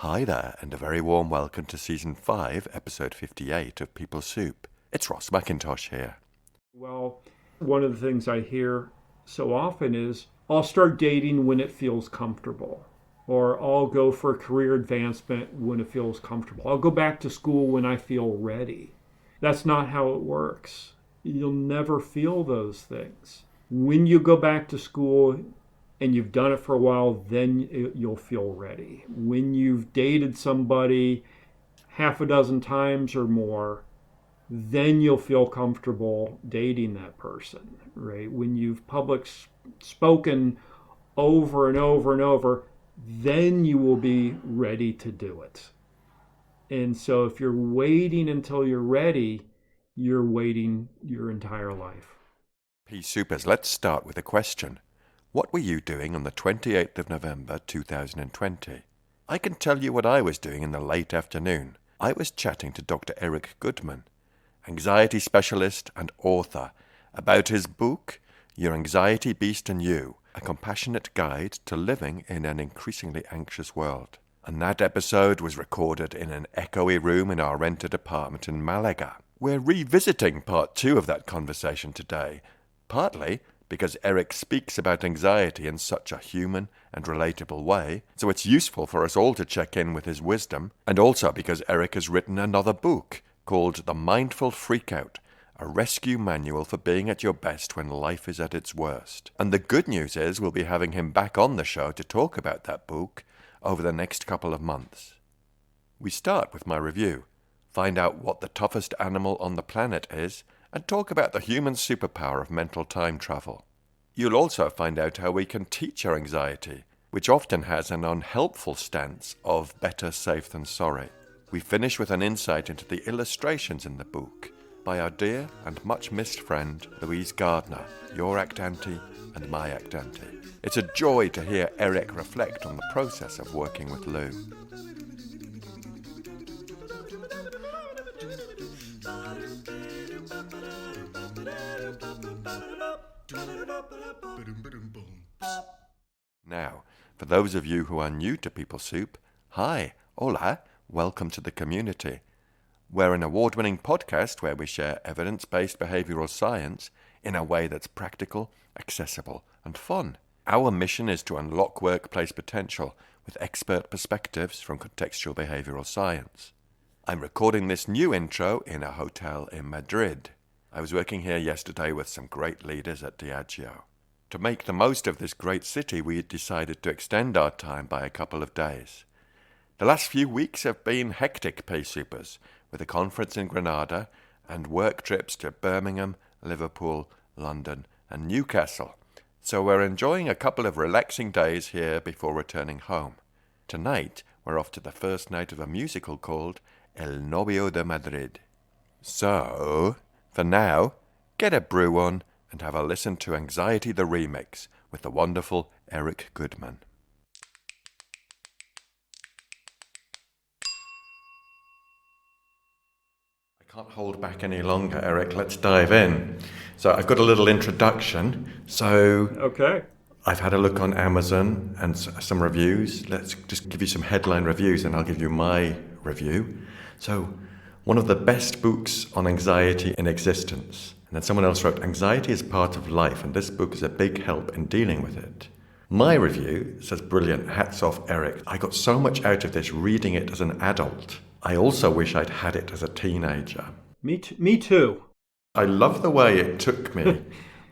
Hi there, and a very warm welcome to Season 5, Episode 58 of People Soup. It's Ross McIntosh here. Well, one of the things I hear so often is, I'll start dating when it feels comfortable. Or I'll go for a career advancement when it feels comfortable. I'll go back to school when I feel ready. That's not how it works. You'll never feel those things. When you go back to school and you've done it for a while, then you'll feel ready. When you've dated somebody half a dozen times or more, then you'll feel comfortable dating that person, right? When you've public spoken over and over and over, then you will be ready to do it. And so if you're waiting until you're ready, you're waiting your entire life. Pea Soupers, let's start with a question. What were you doing on the 28th of November 2020? I can tell you what I was doing in the late afternoon. I was chatting to Dr Eric Goodman, anxiety specialist and author, about his book, Your Anxiety Beast and You, a compassionate guide to living in an increasingly anxious world. And that episode was recorded in an echoey room in our rented apartment in Malaga. We're revisiting part 2 of that conversation today, partly because Eric speaks about anxiety in such a human and relatable way, so it's useful for us all to check in with his wisdom, and also because Eric has written another book called The Mindful Freakout, a rescue manual for being at your best when life is at its worst. And the good news is we'll be having him back on the show to talk about that book over the next couple of months. We start with my review, find out what the toughest animal on the planet is, and talk about the human superpower of mental time travel. You'll also find out how we can teach our anxiety, which often has an unhelpful stance of better safe than sorry. We finish with an insight into the illustrations in the book by our dear and much missed friend Louise Gardner, your act ante and my act ante. It's a joy to hear Eric reflect on the process of working with Lou. Now, for those of you who are new to People Soup, hi, hola, welcome to the community. We're an award-winning podcast where we share evidence-based behavioral science in a way that's practical, accessible, and fun. Our mission is to unlock workplace potential with expert perspectives from contextual behavioral science. I'm recording this new intro in a hotel in Madrid. I was working here yesterday with some great leaders at Diageo. To make the most of this great city, we decided to extend our time by a couple of days. The last few weeks have been hectic, Pea Soupers, with a conference in Granada and work trips to Birmingham, Liverpool, London and Newcastle. So we're enjoying a couple of relaxing days here before returning home. Tonight, we're off to the first night of a musical called El Novio de Madrid. So, for now, get a brew on and have a listen to Anxiety the Remix with the wonderful Eric Goodman. Can't hold back any longer, Eric. Let's dive in. So I've got a little introduction. Okay. I've had a look on Amazon and some reviews. Let's just give you some headline reviews and I'll give you my review. So, one of the best books on anxiety in existence. And then someone else wrote, anxiety is part of life and this book is a big help in dealing with it. My review says, brilliant, hats off, Eric. I got so much out of this reading it as an adult. I also wish I'd had it as a teenager. Me too. I love the way it took me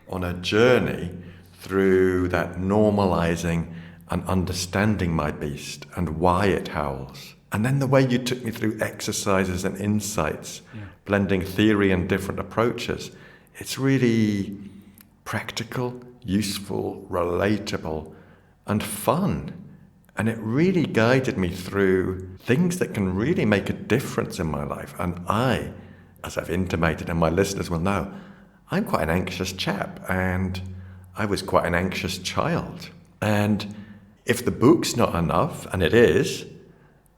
on a journey through that normalizing and understanding my beast and why it howls. And then the way you took me through exercises and insights, blending theory and different approaches. It's really practical, useful, relatable, and fun. And it really guided me through things that can really make a difference in my life. And I, as I've intimated, and my listeners will know, I'm quite an anxious chap, and I was quite an anxious child. And if the book's not enough, and it is,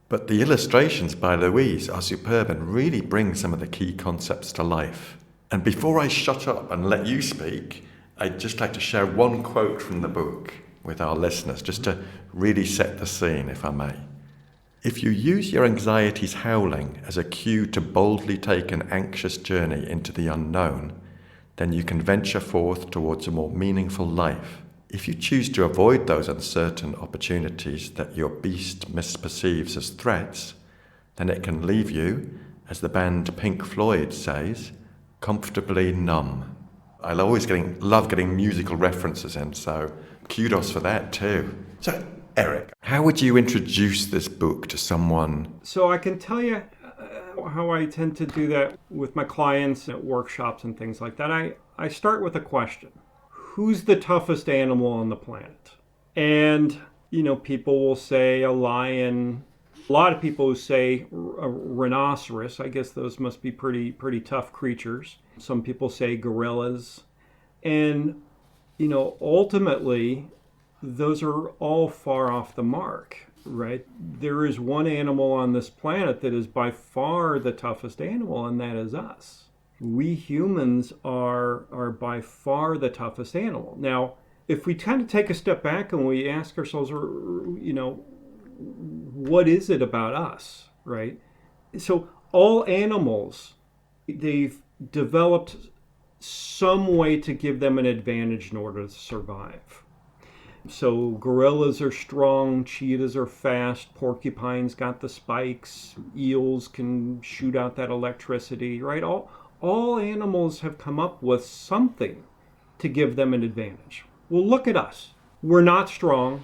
but the illustrations by Louise are superb and really bring some of the key concepts to life. And before I shut up and let you speak, I'd just like to share one quote from the book with our listeners, just to really set the scene, if I may. If you use your anxiety's howling as a cue to boldly take an anxious journey into the unknown, then you can venture forth towards a more meaningful life. If you choose to avoid those uncertain opportunities that your beast misperceives as threats, then it can leave you, as the band Pink Floyd says, comfortably numb. I love getting musical references in, so kudos for that too. So, Eric, how would you introduce this book to someone? So I can tell you how I tend to do that with my clients at workshops and things like that. I start with a question. Who's the toughest animal on the planet? And, people will say a lion. A lot of people who say a rhinoceros. I guess those must be pretty tough creatures. Some people say gorillas. And, ultimately, those are all far off the mark, right? There is one animal on this planet that is by far the toughest animal, and that is us. We humans are by far the toughest animal. Now, if we kind of take a step back and we ask ourselves, what is it about us, right? So all animals, they've developed some way to give them an advantage in order to survive. So gorillas are strong, cheetahs are fast, porcupines got the spikes, eels can shoot out that electricity, right? All animals have come up with something to give them an advantage. Well, look at us. We're not strong.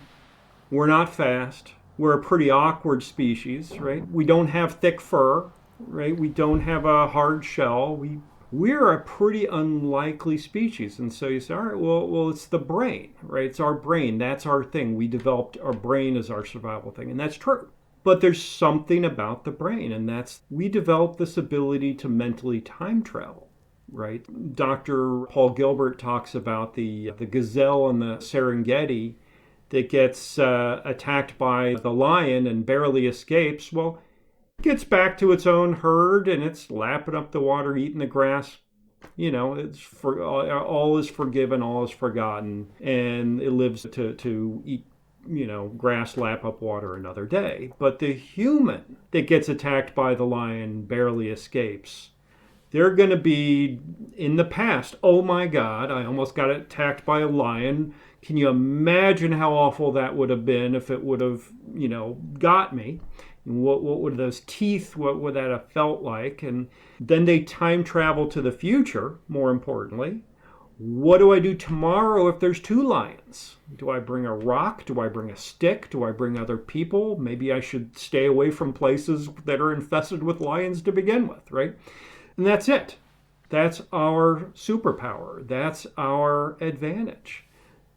We're not fast. We're a pretty awkward species, right? We don't have thick fur, right? We don't have a hard shell. We're a pretty unlikely species. And so you say, all right, well, it's the brain, right? It's our brain. That's our thing. We developed our brain as our survival thing. And that's true. But there's something about the brain, and that's we developed this ability to mentally time travel, right? Dr. Paul Gilbert talks about the gazelle in the Serengeti that gets attacked by the lion and barely escapes. Well, it gets back to its own herd, and it's lapping up the water, eating the grass. All is forgiven, all is forgotten, and it lives to eat grass, lap up water another day. But the human that gets attacked by the lion barely escapes. They're going to be in the past. Oh my God, I almost got attacked by a lion. Can you imagine how awful that would have been if it would have, got me? What would those teeth, what would that have felt like? And then they time travel to the future, more importantly. What do I do tomorrow if there's two lions? Do I bring a rock? Do I bring a stick? Do I bring other people? Maybe I should stay away from places that are infested with lions to begin with, right? And that's it. That's our superpower. That's our advantage,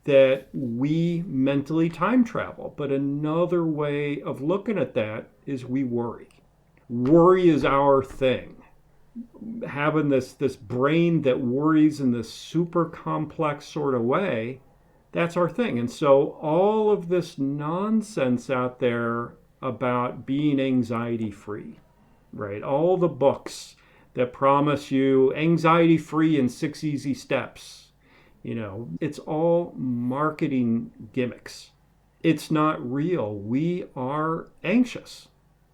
that we mentally time travel. But another way of looking at that is we worry. Worry is our thing. Having this brain that worries in this super complex sort of way, that's our thing. And so all of this nonsense out there about being anxiety free, right? All the books that promise you anxiety free in 6 easy steps, it's all marketing gimmicks. It's not real. We are anxious,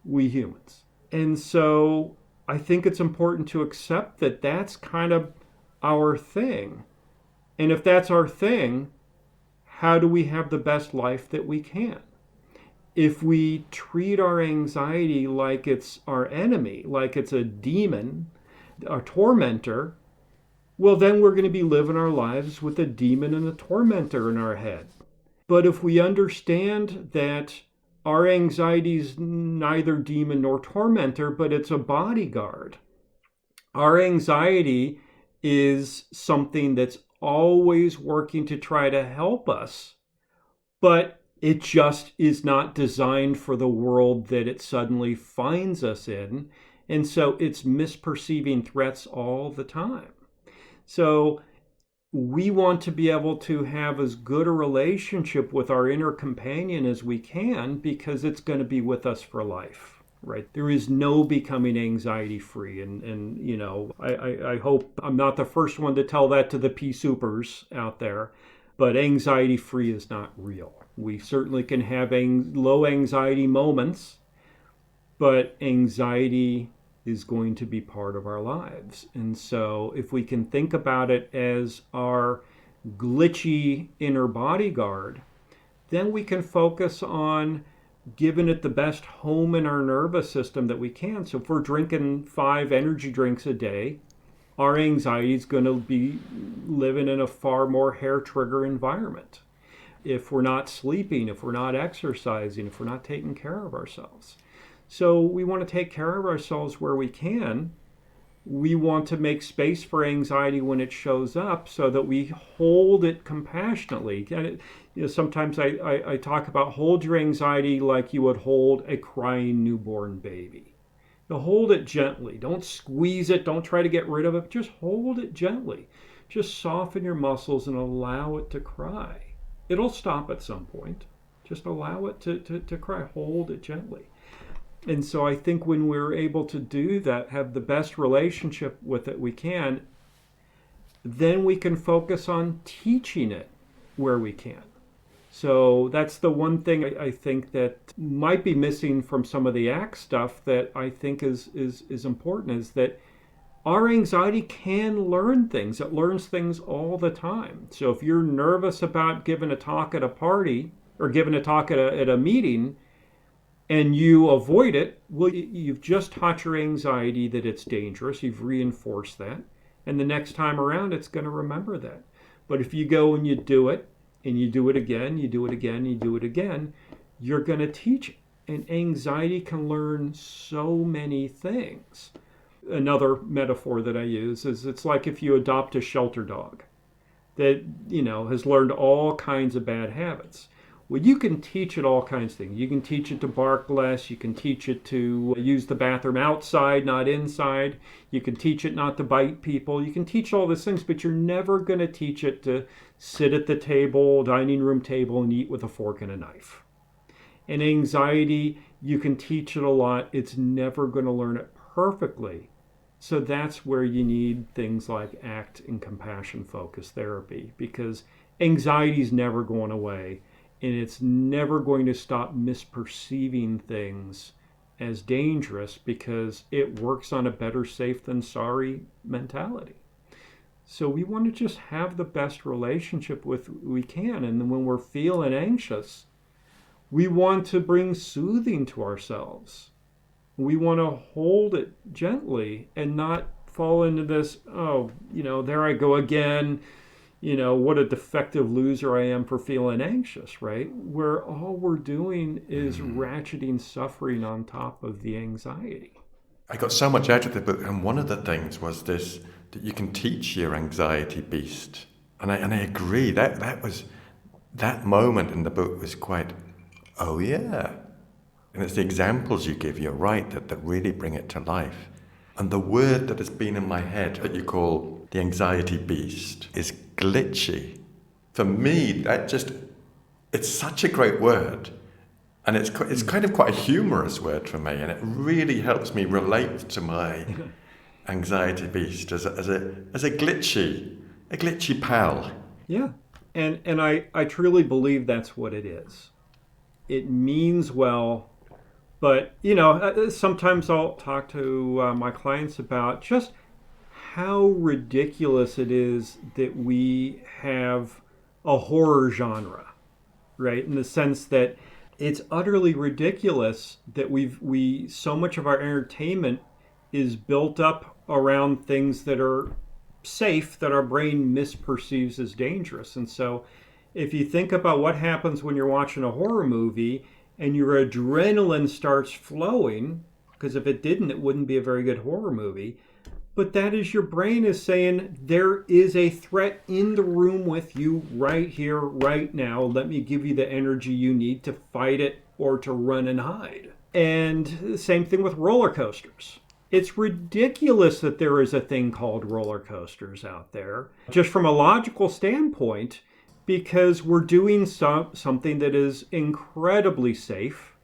we humans. And so I think it's important to accept that that's kind of our thing. And if that's our thing, how do we have the best life that we can? If we treat our anxiety like it's our enemy, like it's a demon, a tormentor, well, then we're going to be living our lives with a demon and a tormentor in our head. But if we understand that our anxiety is neither demon nor tormentor, but it's a bodyguard. Our anxiety is something that's always working to try to help us, but it just is not designed for the world that it suddenly finds us in. And so it's misperceiving threats all the time. So we want to be able to have as good a relationship with our inner companion as we can, because it's going to be with us for life, right? There is no becoming anxiety free. And I hope I'm not the first one to tell that to the pea soupers out there, but anxiety free is not real. We certainly can have low anxiety moments, but anxiety is going to be part of our lives. And so if we can think about it as our glitchy inner bodyguard, then we can focus on giving it the best home in our nervous system that we can. So if we're drinking 5 energy drinks a day, our anxiety is going to be living in a far more hair trigger environment. If we're not sleeping, if we're not exercising, if we're not taking care of ourselves. So we want to take care of ourselves where we can. We want to make space for anxiety when it shows up so that we hold it compassionately. And sometimes I talk about hold your anxiety like you would hold a crying newborn baby. Hold it gently. Don't squeeze it. Don't try to get rid of it. Just hold it gently. Just soften your muscles and allow it to cry. It'll stop at some point. Just allow it to cry. Hold it gently. And so I think when we're able to do that, have the best relationship with it we can, then we can focus on teaching it where we can. So that's the one thing I think that might be missing from some of the ACT stuff that I think is important, is that our anxiety can learn things. It learns things all the time. So if you're nervous about giving a talk at a party or giving a talk at a meeting, and you avoid it, well, you've just taught your anxiety that it's dangerous. You've reinforced that. And the next time around, it's going to remember that. But if you go and you do it, and you do it again, you do it again, you do it again, you're going to teach it. And anxiety can learn so many things. Another metaphor that I use is it's like if you adopt a shelter dog that, has learned all kinds of bad habits. Well, you can teach it all kinds of things. You can teach it to bark less. You can teach it to use the bathroom outside, not inside. You can teach it not to bite people. You can teach all these things, but you're never going to teach it to sit at the table, dining room table, and eat with a fork and a knife. And anxiety, you can teach it a lot. It's never going to learn it perfectly. So that's where you need things like ACT and compassion-focused therapy, because anxiety is never going away. And it's never going to stop misperceiving things as dangerous because it works on a better safe than sorry mentality. So we want to just have the best relationship with we can. And then when we're feeling anxious, we want to bring soothing to ourselves. We want to hold it gently and not fall into this, there I go again. What a defective loser I am for feeling anxious, right? Where all we're doing is ratcheting suffering on top of the anxiety. I got so much out of the book, and one of the things was this, that you can teach your anxiety beast. And I agree, that moment in the book was quite, oh yeah. And it's the examples you give, you're right, that really bring it to life. And the word that has been in my head that you call the anxiety beast is glitchy. For me, it's such a great word. And it's kind of quite a humorous word for me. And it really helps me relate to my anxiety beast as a glitchy pal. Yeah. And I truly believe that's what it is. It means well. But, sometimes I'll talk to my clients about just how ridiculous it is that we have a horror genre, right? In the sense that it's utterly ridiculous that so much of our entertainment is built up around things that are safe, that our brain misperceives as dangerous. And so if you think about what happens when you're watching a horror movie and your adrenaline starts flowing, because if it didn't, it wouldn't be a very good horror movie. But that is your brain is saying, there is a threat in the room with you right here, right now. Let me give you the energy you need to fight it or to run and hide. And same thing with roller coasters. It's ridiculous that there is a thing called roller coasters out there, just from a logical standpoint, because we're doing something that is incredibly safe,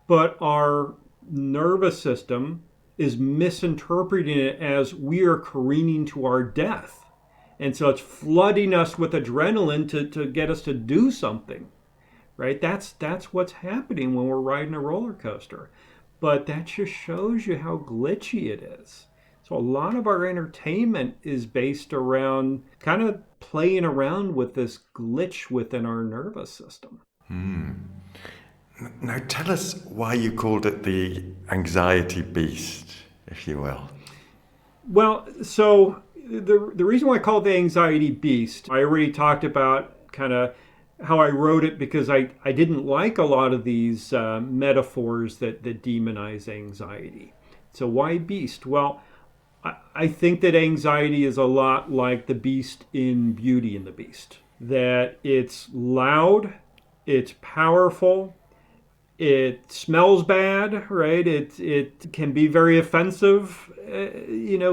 but our nervous system is misinterpreting it as we are careening to our death. And so it's flooding us with adrenaline to get us to do something, right? That's what's happening when we're riding a roller coaster. but that just shows you how glitchy it is. So a lot of our entertainment is based around kind of playing around with this glitch within our nervous system. Now tell us why you called it the anxiety beast, if you will. Well, so the reason why I call it the anxiety beast, I already talked about kind of how I wrote it because I didn't like a lot of these metaphors that demonize anxiety. So why beast? Well, I think that anxiety is a lot like the beast in Beauty and the Beast. That it's loud, it's powerful, it smells bad, right? It can be very offensive,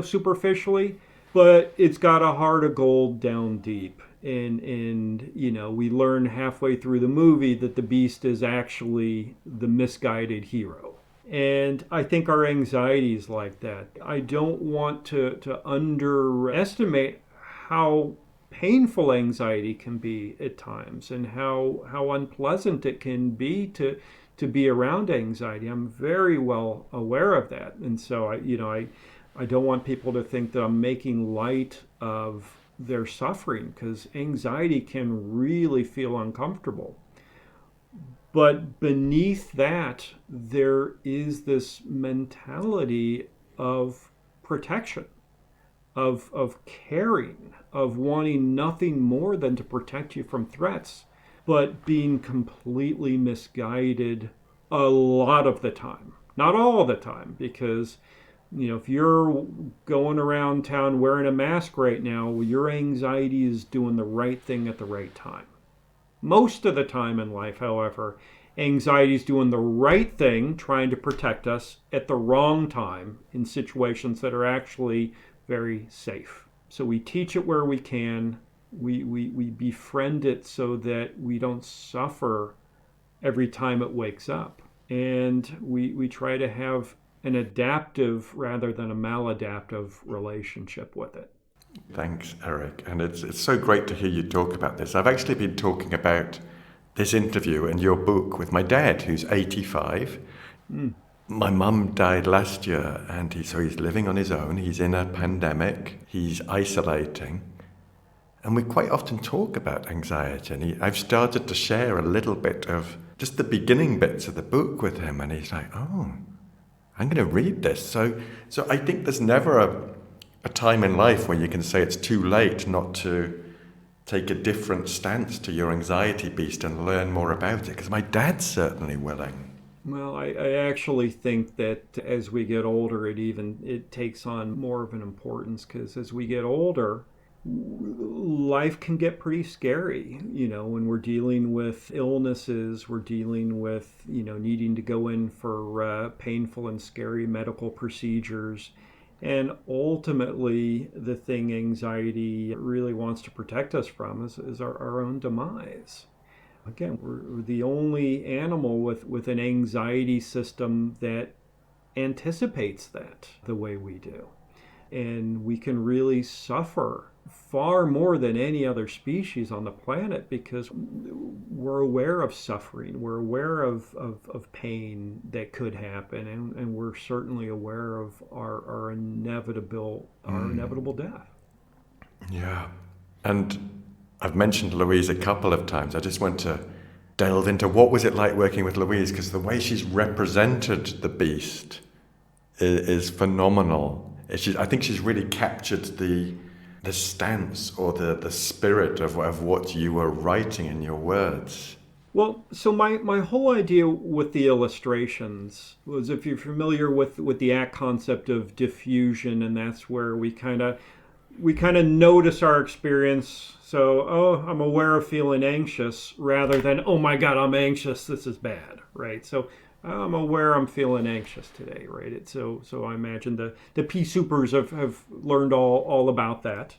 superficially, but it's got a heart of gold down deep. And we learn halfway through the movie that the beast is actually the misguided hero. And I think our anxiety is like that. I don't want to underestimate how painful anxiety can be at times and how unpleasant it can be to be around anxiety. I'm very well aware of that. And so I don't want people to think that I'm making light of their suffering, because anxiety can really feel uncomfortable. But beneath that, there is this mentality of protection, of caring, of wanting nothing more than to protect you from threats, but being completely misguided a lot of the time. Not all the time, because if you're going around town wearing a mask right now, your anxiety is doing the right thing at the right time. Most of the time in life, however, anxiety is doing the right thing, trying to protect us at the wrong time in situations that are actually very safe. So we teach it where we can. We befriend it so that we don't suffer every time it wakes up. And we try to have an adaptive rather than a maladaptive relationship with it. Thanks, Eric. And it's so great to hear you talk about this. I've actually been talking about this interview and your book with my dad, who's 85. My mum died last year, and he's living on his own. He's in a pandemic. He's isolating. And we quite often talk about anxiety. And I've started to share a little bit of just the beginning bits of the book with him. And he's like, oh, I'm going to read this. So I think there's never a time in life where you can say it's too late not to take a different stance to your anxiety beast and learn more about it, because my dad's certainly willing. Well, I actually think that as we get older, it takes on more of an importance, because as we get older, life can get pretty scary. When we're dealing with illnesses, we're dealing with, needing to go in for painful and scary medical procedures. And ultimately, the thing anxiety really wants to protect us from is our own demise. Again, we're the only animal with an anxiety system that anticipates that the way we do. And we can really suffer far more than any other species on the planet because we're aware of suffering, we're aware of pain that could happen, and we're certainly aware of our inevitable death. Yeah. And I've mentioned Louise a couple of times. I just want to delve into what was it like working with Louise, because the way she's represented the beast is phenomenal. I think she's really captured the stance or the spirit of what you were writing in your words. Well, so my whole idea with the illustrations was, if you're familiar with the ACT concept of diffusion, and that's where we kind of notice our experience. So, I'm aware of feeling anxious, rather than, oh my God, I'm anxious, this is bad, right? So I'm aware I'm feeling anxious today, right? So I imagine the pea supers have learned all about that.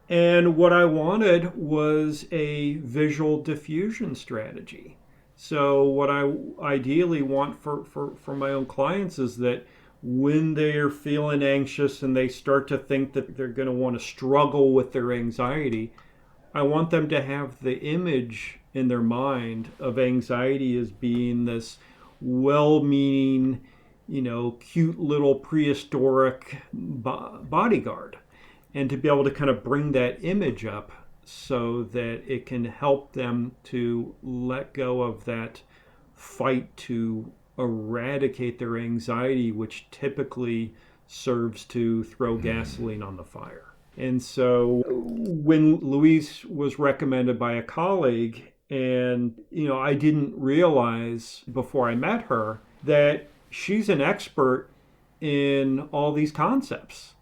And what I wanted was a visual diffusion strategy. So what I ideally want for my own clients is that when they're feeling anxious and they start to think that they're going to want to struggle with their anxiety, I want them to have the image in their mind of anxiety as being this well-meaning, cute little prehistoric bodyguard, and to be able to kind of bring that image up so that it can help them to let go of that fight to eradicate their anxiety, which typically serves to throw gasoline on the fire. And so when Louise was recommended by a colleague, and I didn't realize before I met her that she's an expert in all these concepts.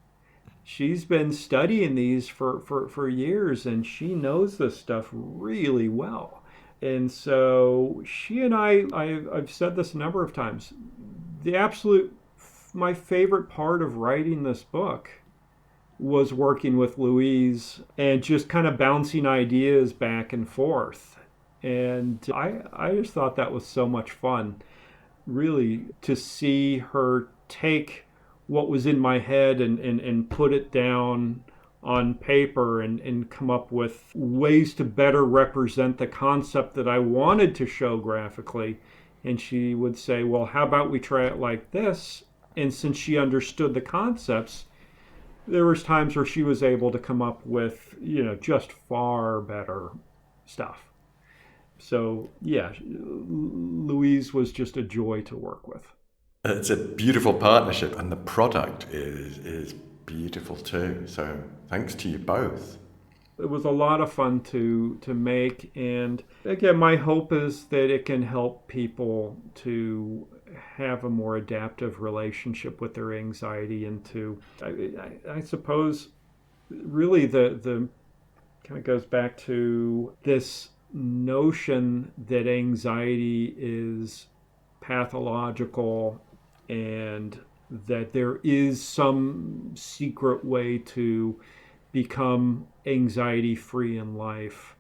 She's been studying these for years, and she knows this stuff really well. And so she and I've said this a number of times, my favorite part of writing this book was working with Louise and just kind of bouncing ideas back and forth. And I just thought that was so much fun, really, to see her take what was in my head and put it down on paper and come up with ways to better represent the concept that I wanted to show graphically. And she would say, well, how about we try it like this? And since she understood the concepts, there was times where she was able to come up with, just far better stuff. So, yeah, Louise was just a joy to work with. It's a beautiful partnership, and the product is beautiful too. So thanks to you both. It was a lot of fun to make, and again, my hope is that it can help people to have a more adaptive relationship with their anxiety, and to, I suppose, really the kind of goes back to this notion that anxiety is pathological and that there is some secret way to become anxiety free in life.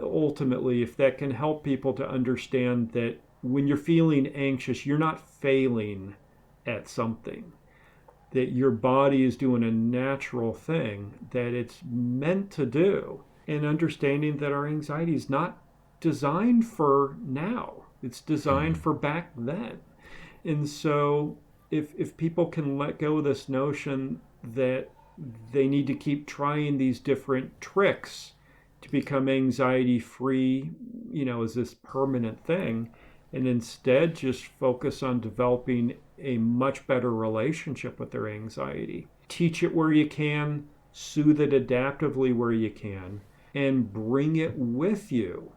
Ultimately, if that can help people to understand that when you're feeling anxious, you're not failing at something, that your body is doing a natural thing that it's meant to do, and understanding that our anxiety is not designed for now, it's designed for back then. And so if people can let go of this notion that they need to keep trying these different tricks to become anxiety free, as this permanent thing, and instead just focus on developing a much better relationship with their anxiety. Teach it where you can, soothe it adaptively where you can, and bring it with you,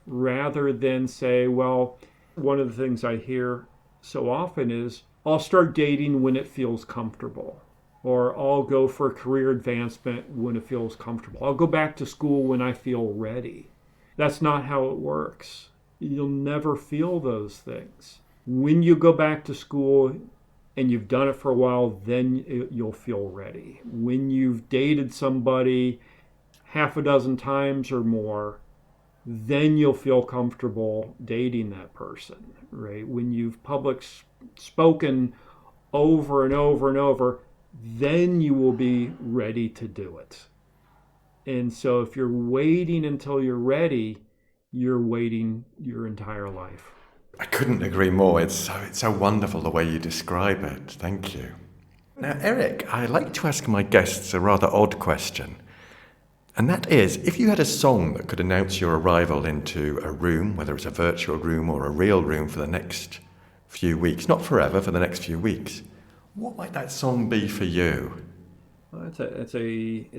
rather than say, well, one of the things I hear so often is, I'll start dating when it feels comfortable, or I'll go for career advancement when it feels comfortable. I'll go back to school when I feel ready. That's not how it works. You'll never feel those things. When you go back to school and you've done it for a while, then you'll feel ready. When you've dated somebody half a dozen times or more, then you'll feel comfortable dating that person, right? When you've public spoken over and over and over, then you will be ready to do it. And so if you're waiting until you're ready, you're waiting your entire life. I couldn't agree more. It's so wonderful the way you describe it. Thank you. Now, Eric, I like to ask my guests a rather odd question. And that is, if you had a song that could announce your arrival into a room, whether it's a virtual room or a real room, for the next few weeks, not forever, for the next few weeks, what might that song be for you? Well, it's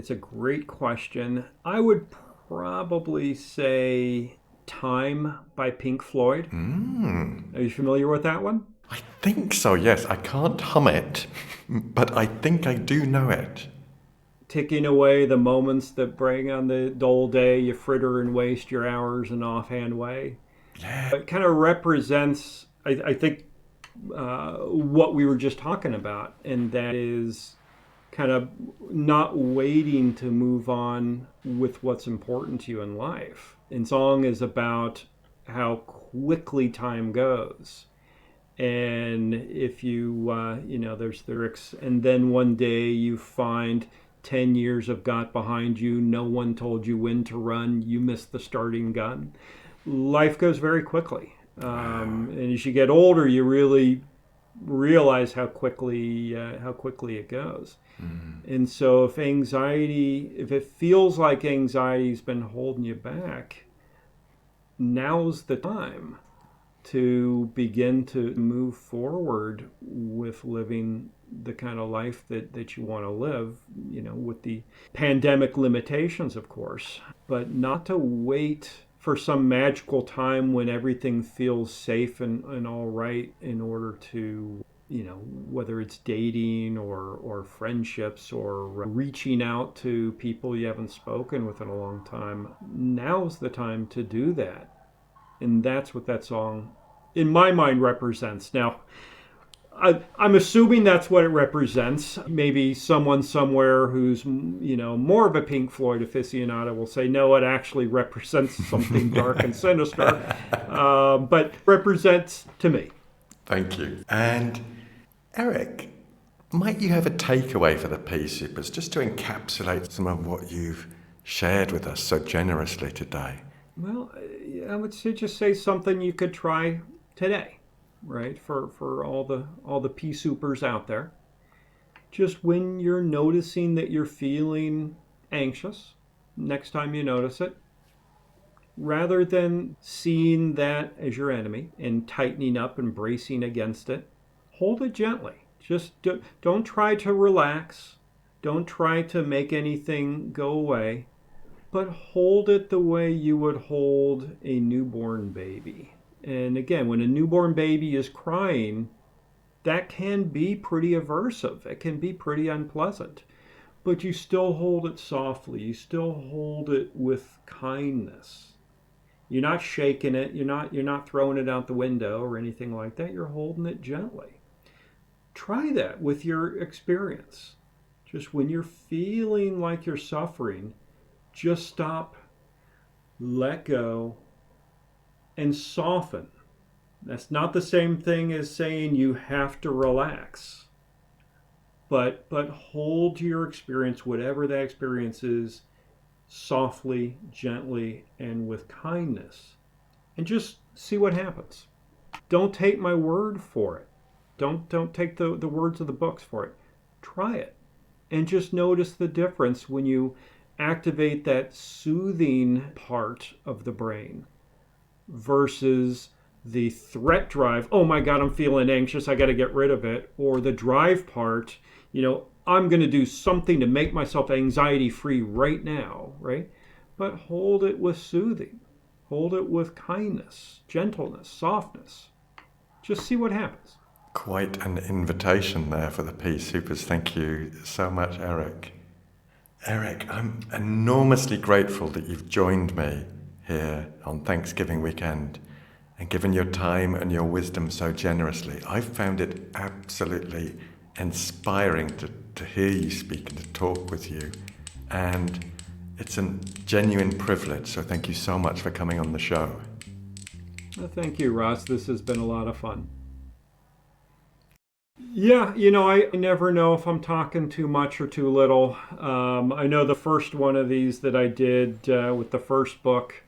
a great question. I would probably say Time by Pink Floyd. Are you familiar with that one? I think so, yes. I can't hum it, but I think I do know it. Ticking away the moments that bring on the dull day, you fritter and waste your hours in offhand way. Yeah. It kind of represents, I think, what we were just talking about, and that is kind of not waiting to move on with what's important to you in life. And song is about how quickly time goes. And if you, there's lyrics, and then one day you find 10 years have got behind you, no one told you when to run, you missed the starting gun. Life goes very quickly. And as you get older, you really realize how quickly it goes. And so if it feels like anxiety's been holding you back, now's the time to begin to move forward with living the kind of life that you want to live, with the pandemic limitations, of course, but not to wait for some magical time when everything feels safe and all right in order to, whether it's dating or friendships or reaching out to people you haven't spoken with in a long time. Now's the time to do that. And that's what that song, in my mind, represents. Now, I'm assuming that's what it represents. Maybe someone somewhere who's, more of a Pink Floyd aficionado will say, no, it actually represents something dark and sinister, but represents to me. Thank you. And Eric, might you have a takeaway for the Pea Supers, just to encapsulate some of what you've shared with us so generously today? Well, I would say something you could try today, right? For all the pea supers out there. Just when you're noticing that you're feeling anxious, next time you notice it, rather than seeing that as your enemy and tightening up and bracing against it, hold it gently. Just don't try to relax. Don't try to make anything go away. But hold it the way you would hold a newborn baby. And again, when a newborn baby is crying, that can be pretty aversive. It can be pretty unpleasant. But you still hold it softly. You still hold it with kindness. You're not shaking it. You're not throwing it out the window or anything like that. You're holding it gently. Try that with your experience. Just when you're feeling like you're suffering, just stop, let go, and soften. That's not the same thing as saying you have to relax. But hold your experience, whatever that experience is, softly, gently, and with kindness. And just see what happens. Don't take my word for it. Don't take the words of the books for it. Try it. And just notice the difference when you activate that soothing part of the brain versus the threat drive. Oh my God, I'm feeling anxious. I got to get rid of it. Or the drive part, I'm going to do something to make myself anxiety free right now, right? But hold it with soothing. Hold it with kindness, gentleness, softness. Just see what happens. Quite an invitation there for the Pea Supers. Thank you so much, Eric. Eric, I'm enormously grateful that you've joined me here on Thanksgiving weekend and given your time and your wisdom so generously. I've found it absolutely inspiring to hear you speak and to talk with you. And it's a genuine privilege, so thank you so much for coming on the show. Well, thank you, Ross. This has been a lot of fun. Yeah, I never know if I'm talking too much or too little. I know the first one of these that I did with the first book,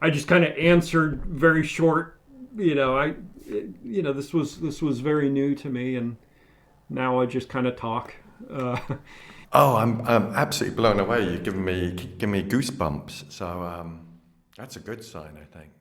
I just kind of answered very short. This was very new to me, and now I just kind of talk. I'm absolutely blown away. You've given me goosebumps. So that's a good sign, I think.